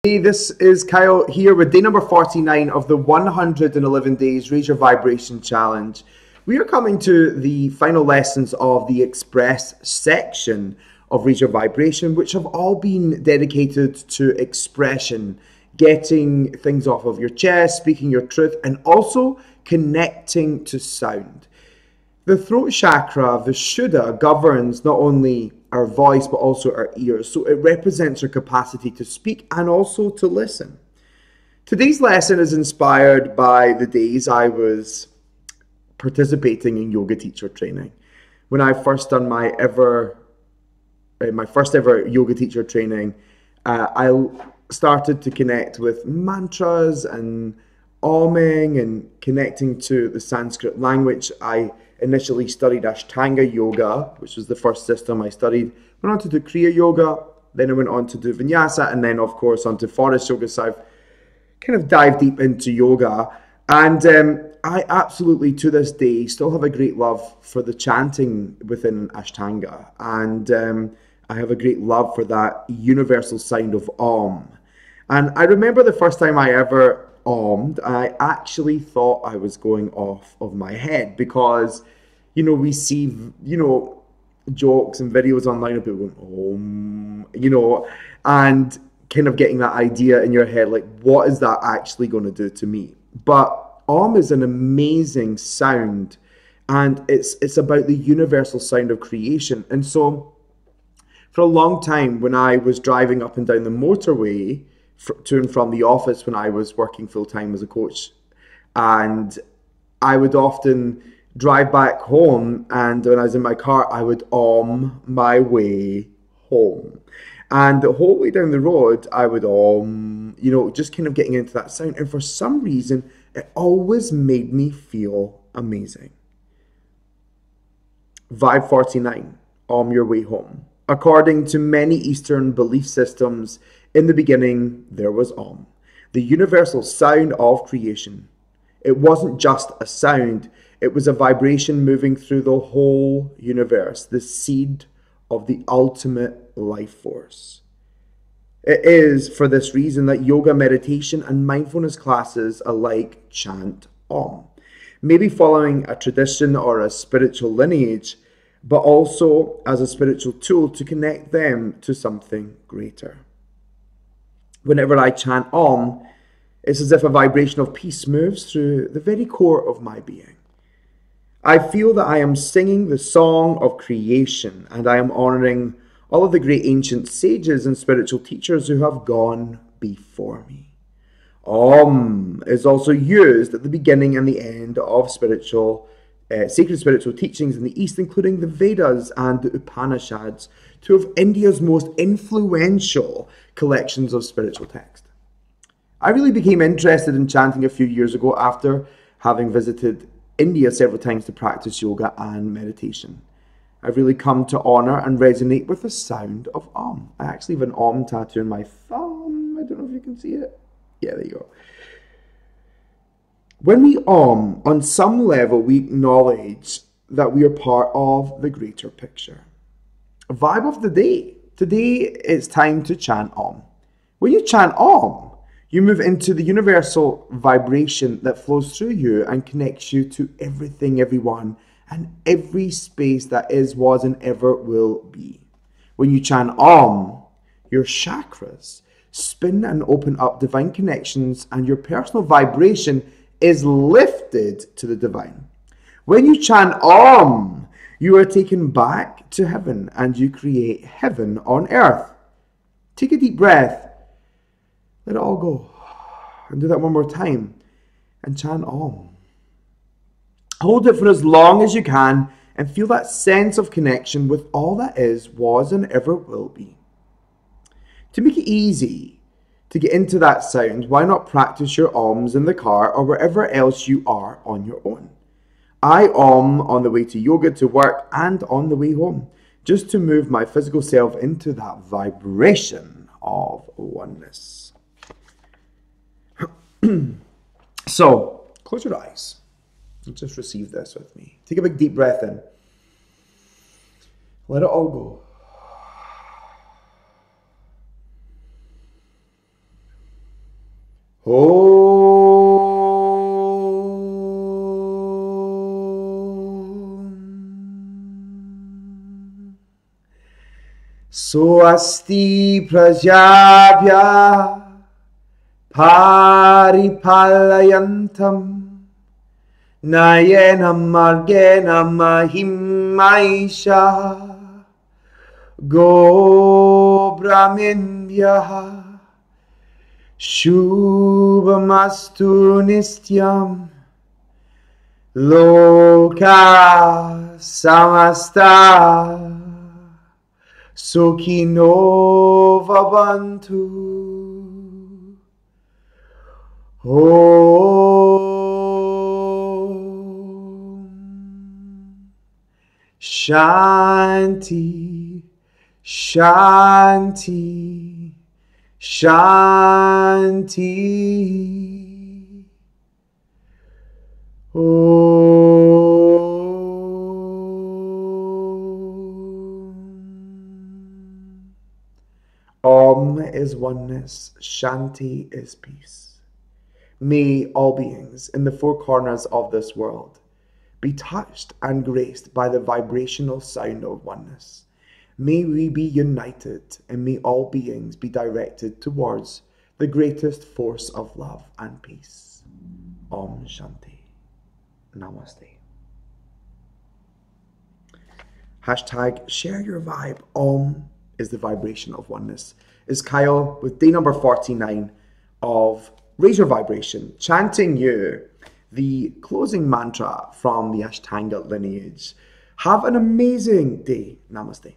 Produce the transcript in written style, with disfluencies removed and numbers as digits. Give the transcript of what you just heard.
Hey, this is Kyle here with day number 49 of the 111 Days Raise Your Vibration Challenge. We are coming to the final lessons of the Express section of Raise Your Vibration, which have all been dedicated to expression, getting things off of your chest, speaking your truth, and also connecting to sound. The throat chakra, the Shuddha, governs not only our voice but also our ears, so it represents our capacity to speak and also to listen. Today's lesson is inspired by the days I was participating in yoga teacher training. When I first done my first ever yoga teacher training, I started to connect with mantras and oming and connecting to the Sanskrit language. I initially studied Ashtanga yoga, which was the first system I studied. Went on to do Kriya yoga, then I went on to do Vinyasa, and then of course onto Forest yoga. So I've kind of dived deep into yoga, and I absolutely to this day still have a great love for the chanting within Ashtanga, and I have a great love for that universal sound of Om. And I remember the first time I ever ommed, I actually thought I was going off of my head because, you know, we see, you know, jokes and videos online of people going, Om, you know, and kind of getting that idea in your head, like, what is that actually going to do to me? But Om is an amazing sound, and it's about the universal sound of creation. And so for a long time, when I was driving up and down the motorway to and from the office when I was working full-time as a coach, and I would often drive back home, and when I was in my car I would om my way home, and the whole way down the road I would om, you know, just kind of getting into that sound, and for some reason it always made me feel amazing. Vibe 49, om your way home. According to many Eastern belief systems, in the beginning, there was Om, the universal sound of creation. It wasn't just a sound, it was a vibration moving through the whole universe, the seed of the ultimate life force. It is for this reason that yoga, meditation, and mindfulness classes alike chant Om, maybe following a tradition or a spiritual lineage, but also as a spiritual tool to connect them to something greater. Whenever I chant Om, it's as if a vibration of peace moves through the very core of my being. I feel that I am singing the song of creation, and I am honoring all of the great ancient sages and spiritual teachers who have gone before me. Om is also used at the beginning and the end of sacred spiritual teachings in the East, including the Vedas and the Upanishads, two of India's most influential collections of spiritual text. I really became interested in chanting a few years ago after having visited India several times to practice yoga and meditation. I've really come to honor and resonate with the sound of Om. I actually have an Om tattoo on my thumb. I don't know if you can see it. Yeah, there you go. When we Om, on some level, we acknowledge that we are part of the greater picture. Vibe of the day. Today, it's time to chant Om. When you chant Om, you move into the universal vibration that flows through you and connects you to everything, everyone, and every space that is, was, and ever will be. When you chant Om, your chakras spin and open up divine connections, and your personal vibration is lifted to the divine. When you chant Om, you are taken back to heaven and you create heaven on earth. Take a deep breath. Let it all go. And do that one more time. And chant Om. Hold it for as long as you can and feel that sense of connection with all that is, was, and ever will be. To make it easy to get into that sound, why not practice your Oms in the car or wherever else you are on your own? I Om on the way to yoga, to work, and on the way home, just to move my physical self into that vibration of oneness. So, close your eyes and just receive this with me. Take a big deep breath in. Let it all go. Om. Swasti prajabhya paripalayantam nayenam margena mahim maisha go brahminyaha shubhamastu nistyam loka samasta Sukhino Bhavantu. Om Shanti, Shanti, Shanti. Om is oneness, Shanti is peace. May all beings in the four corners of this world be touched and graced by the vibrational sound of oneness. May we be united, and may all beings be directed towards the greatest force of love and peace. Om Shanti. Namaste. Hashtag share your vibe. Om is the vibration of oneness. Is Kyle with day number 49 of Raise Your Vibration, chanting you the closing mantra from the Ashtanga lineage. Have an amazing day. Namaste.